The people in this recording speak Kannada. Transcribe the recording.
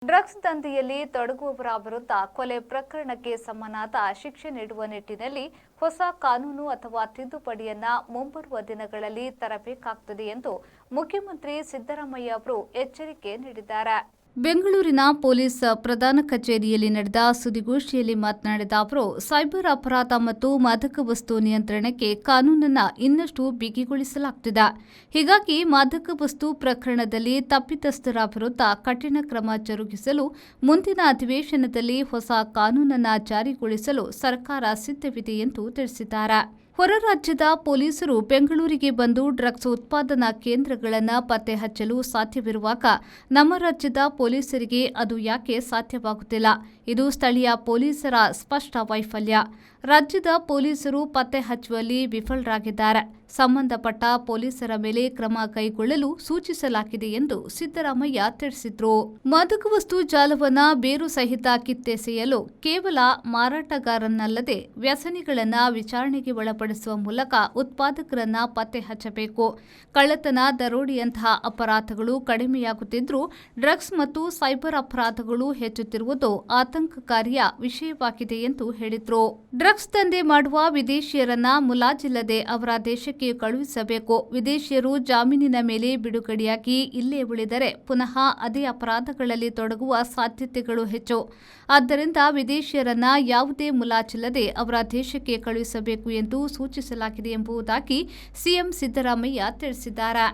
ಡ್ರಗ್ಸ್ ದಂಧೆಯಲ್ಲಿ ತೊಡಗುವವರ ವಿರುದ್ಧ ಕೊಲೆ ಪ್ರಕರಣಕ್ಕೆ ಸಮನಾದ ಶಿಕ್ಷೆ ನೀಡುವ ನಿಟ್ಟಿನಲ್ಲಿ ಹೊಸ ಕಾನೂನು ಅಥವಾ ತಿದ್ದುಪಡಿಯನ್ನ ಮುಂಬರುವ ದಿನಗಳಲ್ಲಿ ತರಬೇಕಾಗುತ್ತದೆ ಎಂದು ಮುಖ್ಯಮಂತ್ರಿ ಸಿದ್ದರಾಮಯ್ಯ ಅವರು ಎಚ್ಚರಿಕೆ ನೀಡಿದ್ದಾರೆ. ಬೆಂಗಳೂರಿನ ಪೊಲೀಸ್ ಪ್ರಧಾನ ಕಚೇರಿಯಲ್ಲಿ ನಡೆದ ಸುದ್ದಿಗೋಷ್ಠಿಯಲ್ಲಿ ಮಾತನಾಡಿದ ಅವರು, ಸೈಬರ್ ಅಪರಾಧ ಮತ್ತು ಮಾದಕ ವಸ್ತು ನಿಯಂತ್ರಣಕ್ಕೆ ಕಾನೂನನ್ನು ಇನ್ನಷ್ಟು ಬಿಗಿಗೊಳಿಸಲಾಗುತ್ತಿದೆ. ಹೀಗಾಗಿ ಮಾದಕ ವಸ್ತು ಪ್ರಕರಣದಲ್ಲಿ ತಪ್ಪಿತಸ್ಥರ ವಿರುದ್ಧ ಕಠಿಣ ಕ್ರಮ ಜರುಗಿಸಲು ಮುಂದಿನ ಅಧಿವೇಶನದಲ್ಲಿ ಹೊಸ ಕಾನೂನನ್ನು ಜಾರಿಗೊಳಿಸಲು ಸರ್ಕಾರ ಸಿದ್ಧವಿದೆ ಎಂದು ತಿಳಿಸಿದ್ದಾರೆ. ಹೊರ ರಾಜ್ಯದ ಪೊಲೀಸರು ಬೆಂಗಳೂರಿಗೆ ಬಂದು ಡ್ರಗ್ಸ್ ಉತ್ಪಾದನಾ ಕೇಂದ್ರಗಳನ್ನು ಪತ್ತೆ ಹಚ್ಚಲು ಸಾಧ್ಯವಿರುವಾಗ ನಮ್ಮ ರಾಜ್ಯದ ಪೊಲೀಸರಿಗೆ ಅದು ಯಾಕೆ ಸಾಧ್ಯವಾಗುತ್ತಿಲ್ಲ? ಇದು ಸ್ಥಳೀಯ ಪೊಲೀಸರ ಸ್ಪಷ್ಟ ವೈಫಲ್ಯ. ರಾಜ್ಯದ ಪೊಲೀಸರು ಪತ್ತೆ ಹಚ್ಚುವಲ್ಲಿ ವಿಫಲರಾಗಿದ್ದಾರೆ. ಸಂಬಂಧಪಟ್ಟ ಪೊಲೀಸರ ಮೇಲೆ ಕ್ರಮ ಕೈಗೊಳ್ಳಲು ಸೂಚಿಸಲಾಗಿದೆ ಎಂದು ಸಿದ್ದರಾಮಯ್ಯ ತಿಳಿಸಿದರು. ಮಾದಕ ವಸ್ತು ಜಾಲವನ್ನು ಬೇರು ಸಹಿತ ಕಿತ್ತೆಸೆಯಲು ಕೇವಲ ಮಾರಾಟಗಾರನಲ್ಲದೆ ವ್ಯಸನಿಗಳನ್ನು ವಿಚಾರಣೆಗೆ ಒಳಪಡಿಸುವ ಮೂಲಕ ಉತ್ಪಾದಕರನ್ನ ಪತ್ತೆ ಹಚ್ಚಬೇಕು. ಕಳ್ಳತನ, ದರೋಡೆಯಂತಹ ಅಪರಾಧಗಳು ಕಡಿಮೆಯಾಗುತ್ತಿದ್ದರೂ ಡ್ರಗ್ಸ್ ಮತ್ತು ಸೈಬರ್ ಅಪರಾಧಗಳು ಹೆಚ್ಚುತ್ತಿರುವುದು ಆತಂಕಕಾರಿಯ ವಿಷಯವಾಗಿದೆ ಎಂದು ಹೇಳಿದರು. ಡ್ರಗ್ಸ್ ದಂಧೆ ಮಾಡುವ ವಿದೇಶಿಯರನ್ನ ಮುಲಾಜಿಲ್ಲದೆ ಅವರ ದೇಶಕ್ಕೆ ಕಳುಹಿಸಬೇಕು. ವಿದೇಶಿಯರು ಜಾಮೀನಿನ ಮೇಲೆ ಬಿಡುಗಡೆಯಾಗಿ ಇಲ್ಲೇ ಉಳಿದರೆ ಪುನಃ ಅದೇ ಅಪರಾಧಗಳಲ್ಲಿ ತೊಡಗುವ ಸಾಧ್ಯತೆಗಳು ಹೆಚ್ಚು. ಆದ್ದರಿಂದ ವಿದೇಶಿಯರನ್ನ ಯಾವುದೇ ಮುಲಾಜಿಲ್ಲದೆ ಅವರ ದೇಶಕ್ಕೆ ಕಳುಹಿಸಬೇಕು ಎಂದು ಸೂಚಿಸಲಾಗಿದೆ ಎಂಬುದಾಗಿ ಸಿಎಂ ಸಿದ್ದರಾಮಯ್ಯ ತಿಳಿಸಿದ್ದಾರೆ.